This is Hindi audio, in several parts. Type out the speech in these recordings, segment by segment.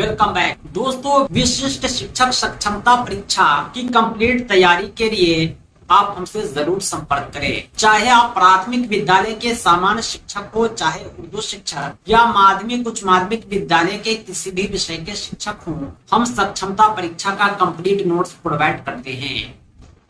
वेलकम बैक दोस्तों। विशिष्ट शिक्षक सक्षमता परीक्षा की कंप्लीट तैयारी के लिए आप हमसे जरूर संपर्क करें। चाहे आप प्राथमिक विद्यालय के सामान्य शिक्षक हो, चाहे उर्दू शिक्षक या माध्यमिक उच्च माध्यमिक विद्यालय के किसी भी विषय के शिक्षक हो, हम सक्षमता परीक्षा का कंप्लीट नोट्स प्रोवाइड करते हैं।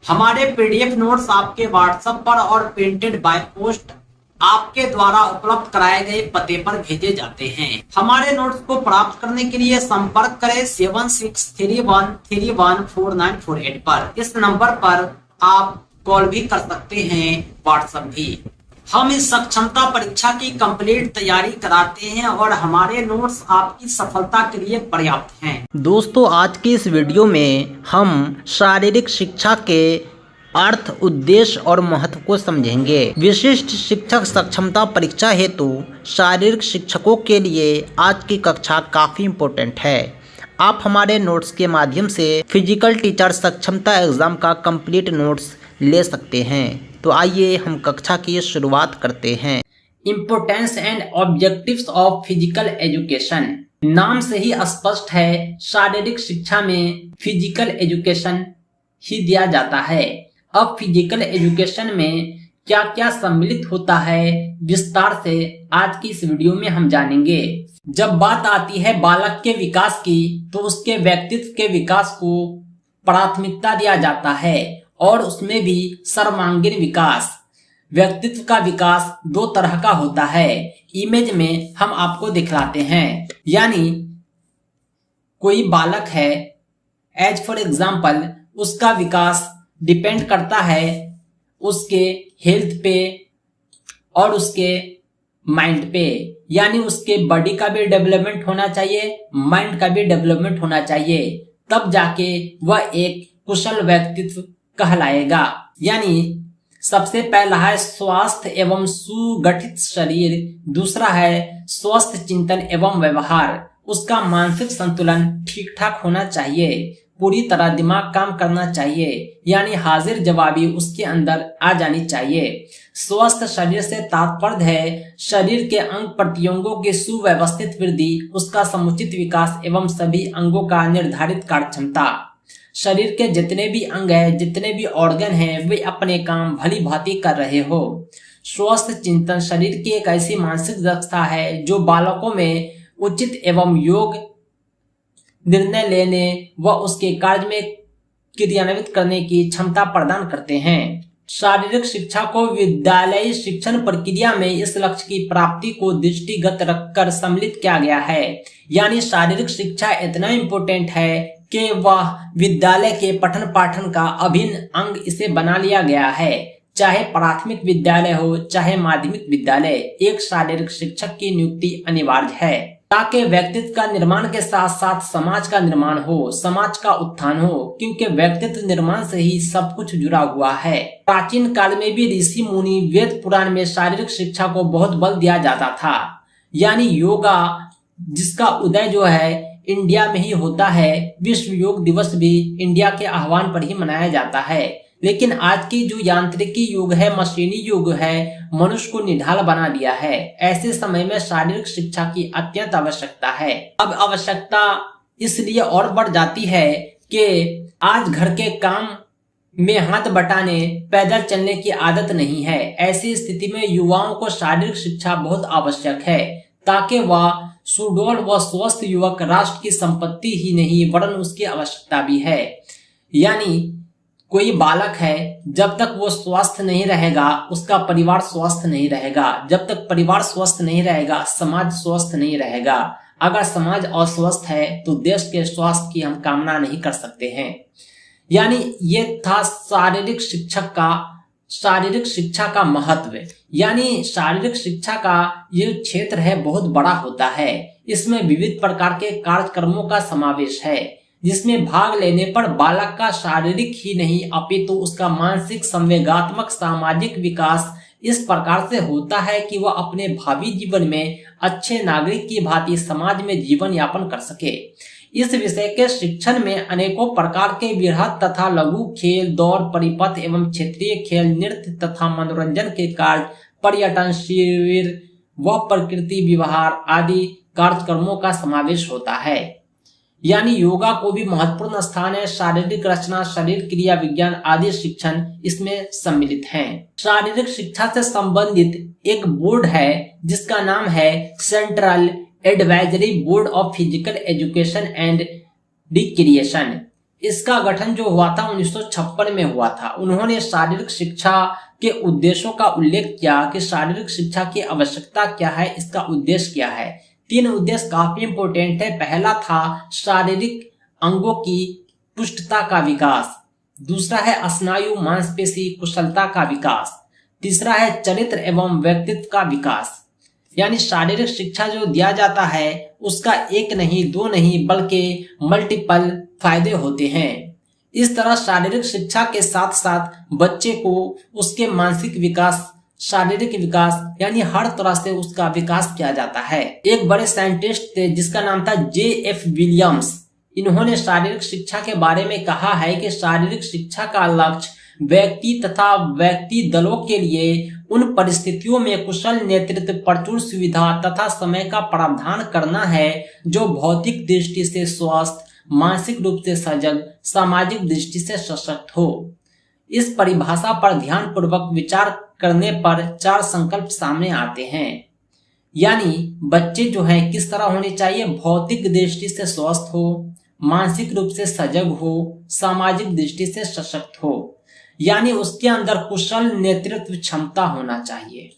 हमारे पीडीएफ नोट्स आपके व्हाट्सएप पर और प्रिंटेड बाय पोस्ट आपके द्वारा उपलब्ध कराए गए पते पर भेजे जाते हैं। हमारे नोट्स को प्राप्त करने के लिए संपर्क करें 7631314948 पर। इस नंबर पर आप कॉल भी कर सकते हैं, व्हाट्सएप भी। हम इस सक्षमता परीक्षा की कंप्लीट तैयारी कराते हैं और हमारे नोट्स आपकी सफलता के लिए पर्याप्त हैं। दोस्तों, आज की इस वीडियो में हम शारीरिक शिक्षा के अर्थ, उद्देश्य और महत्व को समझेंगे। विशिष्ट शिक्षक सक्षमता परीक्षा हेतु शारीरिक शिक्षकों के लिए आज की कक्षा काफ़ी इम्पोर्टेंट है। आप हमारे नोट्स के माध्यम से फिजिकल टीचर सक्षमता एग्ज़ाम का कंप्लीट नोट्स ले सकते हैं। तो आइए हम कक्षा की शुरुआत करते हैं। Importance and objectives of physical education. नाम से ही स्पष्ट है, शारीरिक शिक्षा में फिजिकल एजुकेशन ही दिया जाता है। अब फिजिकल एजुकेशन में क्या क्या सम्मिलित होता है, विस्तार से आज की इस वीडियो में हम जानेंगे। जब बात आती है बालक के विकास की, तो उसके व्यक्तित्व के विकास को प्राथमिकता दिया जाता है और उसमें भी सर्वांगीण विकास। व्यक्तित्व का विकास दो तरह का होता है। इमेज में हम आपको दिखलाते हैं। यानी कोई बालक है, एज फॉर एग्जाम्पल, उसका विकास डिपेंड करता है उसके हेल्थ पे और उसके माइंड पे। यानी उसके बॉडी का भी डेवलपमेंट होना चाहिए, माइंड का भी डेवलपमेंट होना चाहिए, तब जाके वह एक कुशल व्यक्तित्व कहलाएगा। यानी सबसे पहला है स्वास्थ्य एवं सुगठित शरीर, दूसरा है स्वस्थ चिंतन एवं व्यवहार। उसका मानसिक संतुलन ठीक ठाक होना चाहिए, पूरी तरह दिमाग काम करना चाहिए, यानी हाजिर जवाबी उसके अंदर आ जानी चाहिए। स्वस्थ शरीर से तात्पर्य है शरीर के अंग प्रत्यंगों की सुव्यवस्थित वृद्धि, उसका समुचित विकास एवं सभी अंगों का निर्धारित कार्यक्षमता। शरीर के जितने भी अंग हैं, जितने भी ऑर्गन हैं, वे अपने काम भली भांति कर रहे हो। स्वस्थ चिंतन शरीर की एक ऐसी मानसिक दक्षता है जो बालकों में उचित एवं योग्य निर्णय लेने व उसके कार्य में क्रियान्वित करने की क्षमता प्रदान करते हैं। शारीरिक शिक्षा को विद्यालयी शिक्षण प्रक्रिया में इस लक्ष्य की प्राप्ति को दृष्टिगत रखकर सम्मिलित किया गया है। यानी शारीरिक शिक्षा इतना इम्पोर्टेंट है कि वह विद्यालय के पठन पाठन का अभिन्न अंग इसे बना लिया गया है। चाहे प्राथमिक विद्यालय हो, चाहे माध्यमिक विद्यालय, एक शारीरिक शिक्षक की नियुक्ति अनिवार्य है, ताकि व्यक्तित्व का निर्माण के साथ साथ समाज का निर्माण हो, समाज का उत्थान हो, क्योंकि व्यक्तित्व निर्माण से ही सब कुछ जुड़ा हुआ है। प्राचीन काल में भी ऋषि मुनि वेद पुराण में शारीरिक शिक्षा को बहुत बल दिया जाता था। यानी योगा, जिसका उदय जो है इंडिया में ही होता है, विश्व योग दिवस भी इंडिया के आह्वान पर ही मनाया जाता है। लेकिन आज की जो यांत्रिकी युग है, मशीनी युग है, मनुष्य को निढाल बना दिया है। ऐसे समय में शारीरिक शिक्षा की अत्यंत आवश्यकता है। अब आवश्यकता इसलिए और बढ़ जाती है कि आज घर के काम में हाथ बटाने, पैदल चलने की आदत नहीं है। ऐसी स्थिति में युवाओं को शारीरिक शिक्षा बहुत आवश्यक है, ताकि वह सुडौल व स्वस्थ युवक राष्ट्र की संपत्ति ही नहीं वरन उसकी आवश्यकता भी है। यानी कोई बालक है, जब तक वो स्वस्थ नहीं रहेगा, उसका परिवार स्वस्थ नहीं रहेगा। जब तक परिवार स्वस्थ नहीं रहेगा, समाज स्वस्थ नहीं रहेगा। अगर समाज अस्वस्थ है तो देश के स्वास्थ्य की हम कामना नहीं कर सकते हैं। यानी ये था शारीरिक शिक्षा का महत्व। यानी शारीरिक शिक्षा का ये क्षेत्र है, बहुत बड़ा होता है। इसमें विविध प्रकार के कार्यक्रमों का समावेश है, जिसमें भाग लेने पर बालक का शारीरिक ही नहीं अपितु उसका मानसिक, संवेगात्मक, सामाजिक विकास इस प्रकार से होता है कि वह अपने भावी जीवन में अच्छे नागरिक की भांति समाज में जीवन यापन कर सके। इस विषय के शिक्षण में अनेकों प्रकार के बृहद तथा लघु खेल, दौड़, परिपथ एवं क्षेत्रीय खेल, नृत्य तथा मनोरंजन के कार्य, पर्यटन शिविर व प्रकृति विहार आदि कार्यक्रमों का समावेश होता है। यानी योगा को भी महत्वपूर्ण स्थान है। शारीरिक रचना, शरीर क्रिया विज्ञान आदि शिक्षण इसमें सम्मिलित हैं। शारीरिक शिक्षा से संबंधित एक बोर्ड है जिसका नाम है central advisory board of physical education and recreation. इसका गठन जो हुआ था 1956 में हुआ था। उन्होंने शारीरिक शिक्षा के उद्देश्यों का उल्लेख किया कि शारीरिक शिक्षा की आवश्यकता क्या है, इसका उद्देश्य क्या है। 3 उद्देश्य काफी इंपॉर्टेंट है। पहला था शारीरिक अंगों की पुष्टता का विकास, दूसरा है स्नायु मांसपेशी कुशलता का विकास, तीसरा है चरित्र एवं व्यक्तित्व का विकास। यानी शारीरिक शिक्षा जो दिया जाता है उसका एक नहीं, 2 नहीं, बल्कि मल्टीपल फायदे होते हैं। इस तरह शारीरिक शिक्षा के साथ साथ बच्चे को उसके मानसिक विकास, शारीरिक विकास यानी हर तरह से उसका विकास किया जाता है। एक बड़े साइंटिस्ट थे जिसका नाम था J.F. विलियम्स। इन्होंने शारीरिक शिक्षा के बारे में कहा है कि शारीरिक शिक्षा का लक्ष्य व्यक्ति तथा व्यक्ति दलों के लिए उन परिस्थितियों में कुशल नेतृत्व, प्रचुर सुविधा तथा समय का प्रावधान करना है जो भौतिक दृष्टि से स्वस्थ, मानसिक रूप से सजग, सामाजिक दृष्टि से सशक्त हो। इस परिभाषा पर ध्यान पूर्वक विचार करने पर 4 संकल्प सामने आते हैं। यानी बच्चे जो हैं किस तरह होने चाहिए, भौतिक दृष्टि से स्वस्थ हो, मानसिक रूप से सजग हो, सामाजिक दृष्टि से सशक्त हो। यानी उसके अंदर कुशल नेतृत्व क्षमता होना चाहिए,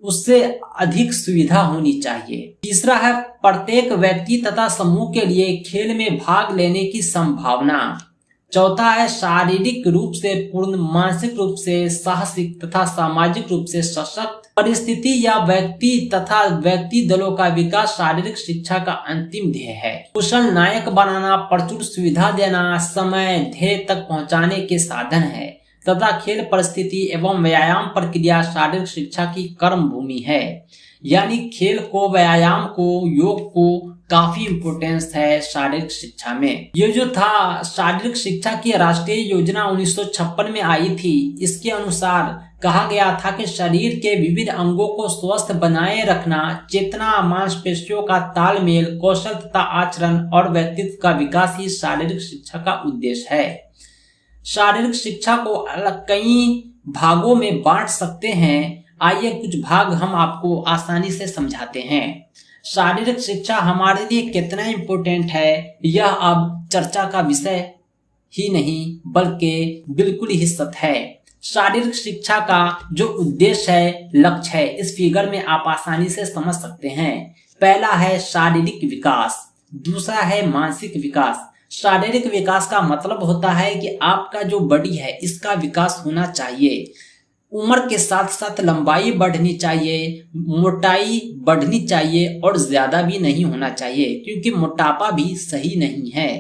उससे अधिक सुविधा होनी चाहिए। तीसरा है प्रत्येक व्यक्ति तथा समूह के लिए खेल में भाग लेने की संभावना। चौथा है शारीरिक रूप से पूर्ण, मानसिक रूप से साहसिक तथा सामाजिक रूप से सशक्त। परिस्थिति या व्यक्ति तथा व्यक्ति दलों का विकास शारीरिक शिक्षा का अंतिम ध्येय है। कुशल नायक बनाना, प्रचुर सुविधा देना, समय ध्येय तक पहुंचाने के साधन है तथा खेल परिस्थिति एवं व्यायाम प्रक्रिया शारीरिक शिक्षा की कर्म भूमि है। यानी खेल को, व्यायाम को, योग को काफी इम्पोर्टेंस है शारीरिक शिक्षा में। ये जो था शारीरिक शिक्षा की राष्ट्रीय योजना 1956 में आई थी। इसके अनुसार कहा गया था कि शरीर के विविध अंगों को स्वस्थ बनाए रखना, चेतना, मांसपेशियों का तालमेल, कौशल तथा आचरण और व्यक्तित्व का विकास ही शारीरिक शिक्षा का उद्देश्य है। शारीरिक शिक्षा को अलग कई भागों में बांट सकते हैं। आइए कुछ भाग हम आपको आसानी से समझाते हैं। शारीरिक शिक्षा हमारे लिए कितना इम्पोर्टेंट है यह अब चर्चा का विषय ही नहीं बल्कि बिल्कुल ही सत्य है। शारीरिक शिक्षा का जो उद्देश्य है, लक्ष्य है, इस फिगर में आप आसानी से समझ सकते हैं। पहला है शारीरिक विकास, दूसरा है मानसिक विकास। शारीरिक विकास का मतलब होता है कि आपका जो बॉडी है इसका विकास होना चाहिए। उम्र के साथ साथ लंबाई बढ़नी चाहिए, मोटाई बढ़नी चाहिए और ज्यादा भी नहीं होना चाहिए क्योंकि मोटापा भी सही नहीं है।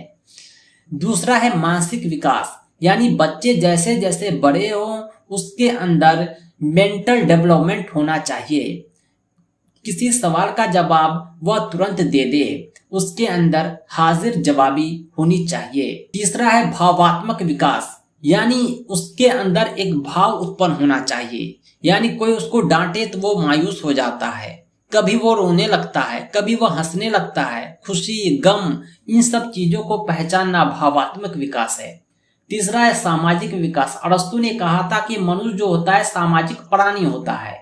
दूसरा है मानसिक विकास, यानी बच्चे जैसे जैसे बड़े हो उसके अंदर मेंटल डेवलपमेंट होना चाहिए। किसी सवाल का जवाब वह तुरंत दे दे, उसके अंदर हाजिर जवाबी होनी चाहिए। तीसरा है भावात्मक विकास, यानी उसके अंदर एक भाव उत्पन्न होना चाहिए। यानी कोई उसको डांटे तो वो मायूस हो जाता है, कभी वो रोने लगता है, कभी वो हंसने लगता है। खुशी, गम, इन सब चीजों को पहचानना भावात्मक विकास है। तीसरा है सामाजिक विकास। अरस्तु ने कहा था कि मनुष्य जो होता है सामाजिक प्राणी होता है,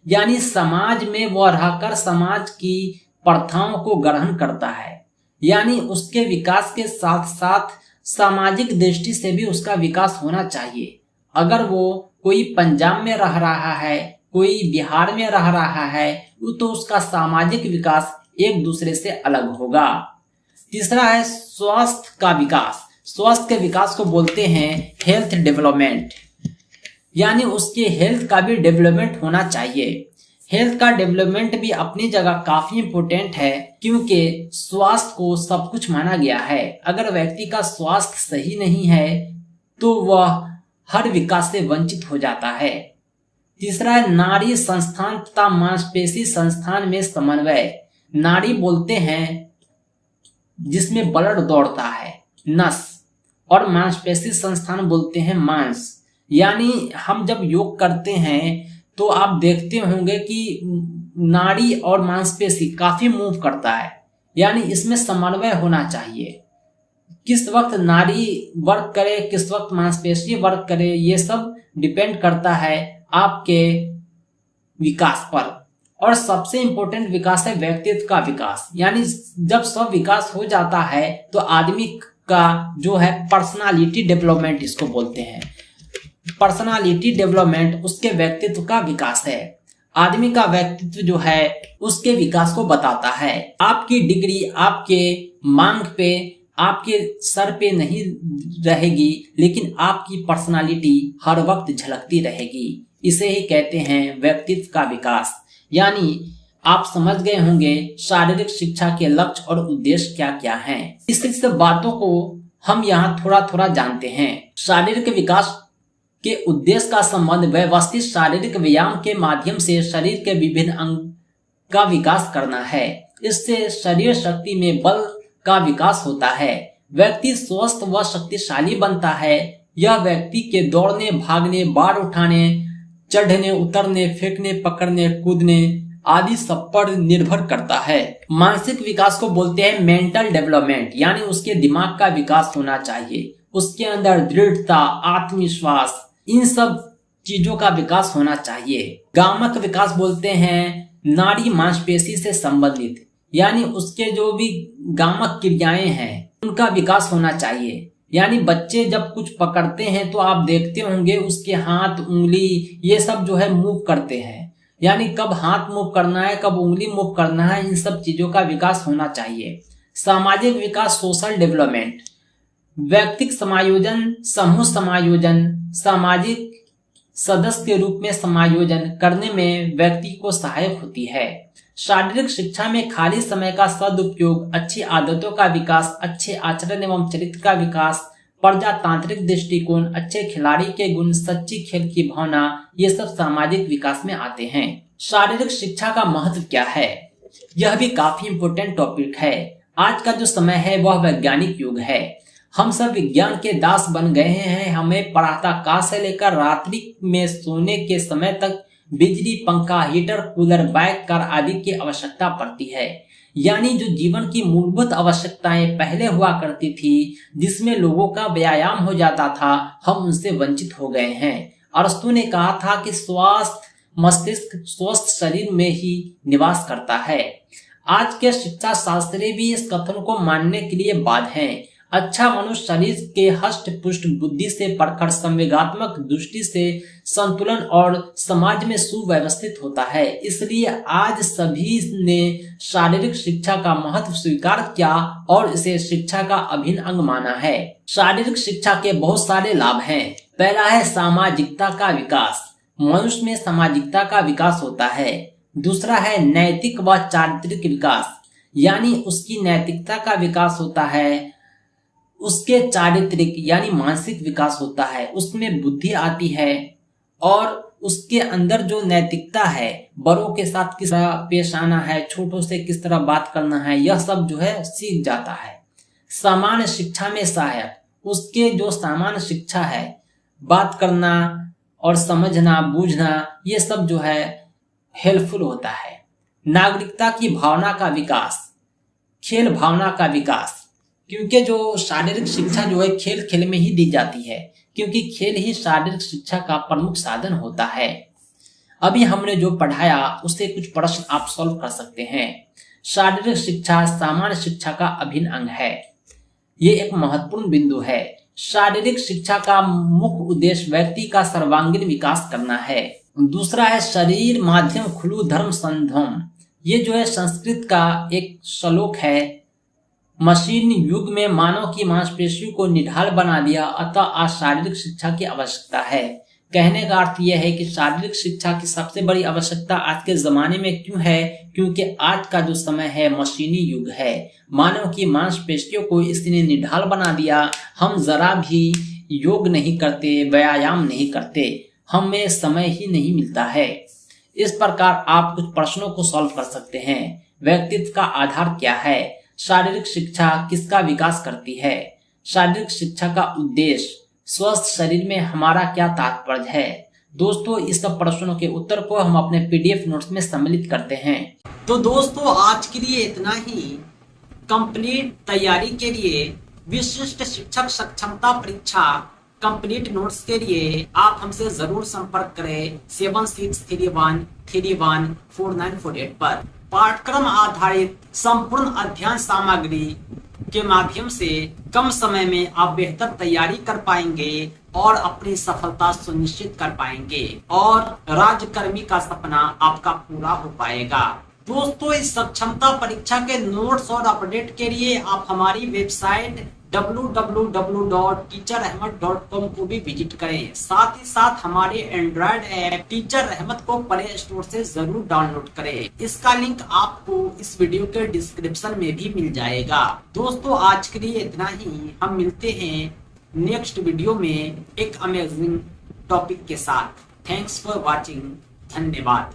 यानी समाज में वह रहकर समाज की प्रथाओं को ग्रहण करता है। यानी उसके विकास के साथ साथ सामाजिक दृष्टि से भी उसका विकास होना चाहिए। अगर वो कोई पंजाब में रह रहा है, कोई बिहार में रह रहा है, तो उसका सामाजिक विकास एक दूसरे से अलग होगा। तीसरा है स्वास्थ्य का विकास। स्वास्थ्य के विकास को बोलते हैं हेल्थ डेवलपमेंट, यानी उसके हेल्थ का भी डेवलपमेंट होना चाहिए। हेल्थ का डेवलपमेंट भी अपनी जगह काफी इम्पोर्टेंट है क्योंकि स्वास्थ्य को सब कुछ माना गया है। अगर व्यक्ति का स्वास्थ्य सही नहीं है तो वह हर विकास से वंचित हो जाता है। तीसरा है नाड़ी संस्थान तथा मांसपेशी संस्थान में समन्वय। नाड़ी बोलते हैं जिसमें ब्लड दौड़ता है, नस, और मांसपेशी संस्थान बोलते हैं मांस। यानी हम जब योग करते हैं तो आप देखते होंगे कि नाड़ी और मांसपेशी काफी मूव करता है। यानी इसमें समन्वय होना चाहिए। किस वक्त नाड़ी वर्क करे, किस वक्त मांसपेशी वर्क करे, ये सब डिपेंड करता है आपके विकास पर। और सबसे इंपॉर्टेंट विकास है व्यक्तित्व का विकास, यानी जब सब विकास हो जाता है तो आदमी का जो है पर्सनालिटी डेवलपमेंट इसको बोलते हैं। पर्सनालिटी डेवलपमेंट उसके व्यक्तित्व का विकास है। आदमी का व्यक्तित्व जो है उसके विकास को बताता है। आपकी डिग्री आपके मांग पे, आपके सर पे नहीं रहेगी, लेकिन आपकी पर्सनालिटी हर वक्त झलकती रहेगी। इसे ही कहते हैं व्यक्तित्व का विकास। यानी आप समझ गए होंगे शारीरिक शिक्षा के लक्ष्य और उद्देश्य क्या क्या हैं। इस सब बातों को हम यहाँ थोड़ा थोड़ा जानते हैं। शारीरिक विकास के उद्देश्य का संबंध व्यवस्थित शारीरिक व्यायाम के माध्यम से शरीर के विभिन्न अंग का विकास करना है। इससे शरीर शक्ति में बल का विकास होता है। व्यक्ति स्वस्थ व शक्तिशाली बनता है। यह व्यक्ति के दौड़ने, भागने, भार उठाने, चढ़ने, उतरने, फेंकने, पकड़ने, कूदने आदि सब पर निर्भर करता है। मानसिक विकास को बोलते हैं मेंटल डेवलपमेंट, यानी उसके दिमाग का विकास होना चाहिए। उसके अंदर दृढ़ता, आत्मविश्वास, इन सब चीजों का विकास होना चाहिए। गामक विकास बोलते हैं नाड़ी मांसपेशी से संबंधित, यानी उसके जो भी गामक क्रियाएं हैं उनका विकास होना चाहिए। यानी बच्चे जब कुछ पकड़ते हैं तो आप देखते होंगे उसके हाथ, उंगली ये सब जो है मूव करते हैं। यानी कब हाथ मूव करना है, कब उंगली मूव करना है, इन सब चीजों का विकास होना चाहिए। सामाजिक विकास, सोशल डेवलपमेंट, व्यक्तिगत समायोजन, समूह समायोजन, सामाजिक सदस्य के रूप में समायोजन करने में व्यक्ति को सहायक होती है। शारीरिक शिक्षा में खाली समय का सदुपयोग, अच्छी आदतों का विकास, अच्छे आचरण एवं चरित्र का विकास, प्रजातांत्रिक दृष्टिकोण, अच्छे खिलाड़ी के गुण, सच्ची खेल की भावना, ये सब सामाजिक विकास में आते हैं। शारीरिक शिक्षा का महत्व क्या है, यह भी काफी इंपोर्टेंट टॉपिक है। आज का जो समय है वह वैज्ञानिक युग है। हम सब विज्ञान के दास बन गए हैं। हमें प्रातःकाल से लेकर रात्रि में सोने के समय तक बिजली, पंखा, हीटर, कूलर, बाइक, कार आदि की आवश्यकता पड़ती है। यानी जो जीवन की मूलभूत आवश्यकताएं पहले हुआ करती थी, जिसमें लोगों का व्यायाम हो जाता था, हम उनसे वंचित हो गए हैं। अरस्तु ने कहा था कि स्वास्थ्य मस्तिष्क स्वस्थ शरीर में ही निवास करता है। आज के शिक्षा शास्त्री भी इस कथन को मानने के लिए बाध्य हैं। अच्छा मनुष्य शरीर के हष्ट पुष्ट, बुद्धि से प्रखर, संवेगात्मक दृष्टि से संतुलन और समाज में सुव्यवस्थित होता है। इसलिए आज सभी ने शारीरिक शिक्षा का महत्व स्वीकार किया और इसे शिक्षा का अभिन्न अंग माना है। शारीरिक शिक्षा के बहुत सारे लाभ हैं। पहला है सामाजिकता का विकास, मनुष्य में सामाजिकता का विकास होता है। दूसरा है नैतिक व चारित्रिक विकास, यानी उसकी नैतिकता का विकास होता है। उसके चारित्रिक यानी मानसिक विकास होता है, उसमें बुद्धि आती है और उसके अंदर जो नैतिकता है, बड़ों के साथ किस तरह पेश आना है, छोटों से किस तरह बात करना है, यह सब जो है सीख जाता है। सामान्य शिक्षा में सहायक, उसके जो सामान्य शिक्षा है, बात करना और समझना, बूझना, ये सब जो है हेल्पफुल होता है। नागरिकता की भावना का विकास, खेल भावना का विकास, क्योंकि जो शारीरिक शिक्षा जो है खेल खेल में ही दी जाती है, क्योंकि खेल ही शारीरिक शिक्षा का प्रमुख साधन होता है। अभी हमने जो पढ़ाया उससे कुछ प्रश्न आप सॉल्व कर सकते हैं। शारीरिक शिक्षा सामान्य शिक्षा का अभिन्न अंग है, ये एक महत्वपूर्ण बिंदु है। शारीरिक शिक्षा का मुख्य उद्देश्य व्यक्ति का सर्वांगीण विकास करना है। दूसरा है शरीर माध्यम खुलु धर्म संधम, ये जो है संस्कृत का एक श्लोक है। मशीन युग में मानव की मांसपेशियों को निढाल बना दिया, अतः आज शारीरिक शिक्षा की आवश्यकता है। कहने का अर्थ यह है कि शारीरिक शिक्षा की सबसे बड़ी आवश्यकता आज के जमाने में क्यों है, क्योंकि आज का जो समय है मशीनी युग है। मानव की मांसपेशियों को इसने निढाल बना दिया। हम जरा भी योग नहीं करते, व्यायाम नहीं करते, हमें समय ही नहीं मिलता है। इस प्रकार आप कुछ प्रश्नों को सॉल्व कर सकते हैं। व्यक्तित्व का आधार क्या है, शारीरिक शिक्षा किसका विकास करती है, शारीरिक शिक्षा का उद्देश्य, स्वस्थ शरीर में हमारा क्या तात्पर्य है। दोस्तों, इस सब प्रश्नों के उत्तर को हम अपने PDF नोट्स में सम्मिलित करते हैं। तो दोस्तों, आज के लिए इतना ही। कंप्लीट तैयारी के लिए विशिष्ट शिक्षक सक्षमता परीक्षा कंप्लीट नोट्स के लिए आप हमसे जरूर संपर्क करें 7631314948 पर। पाठ्यक्रम आधारित संपूर्ण अध्ययन सामग्री के माध्यम से कम समय में आप बेहतर तैयारी कर पाएंगे और अपनी सफलता सुनिश्चित कर पाएंगे और राज्यकर्मी का सपना आपका पूरा हो पाएगा। दोस्तों, इस सक्षमता परीक्षा के नोट्स और अपडेट के लिए आप हमारी वेबसाइट www.teacherahmed.com को भी विजिट करें। साथ ही साथ हमारे एंड्रॉयड ऐप टीचर रहमत को प्ले स्टोर से जरूर डाउनलोड करें। इसका लिंक आपको इस वीडियो के डिस्क्रिप्शन में भी मिल जाएगा। दोस्तों, आज के लिए इतना ही। हम मिलते हैं नेक्स्ट वीडियो में एक अमेजिंग टॉपिक के साथ। Thanks for watching. धन्यवाद।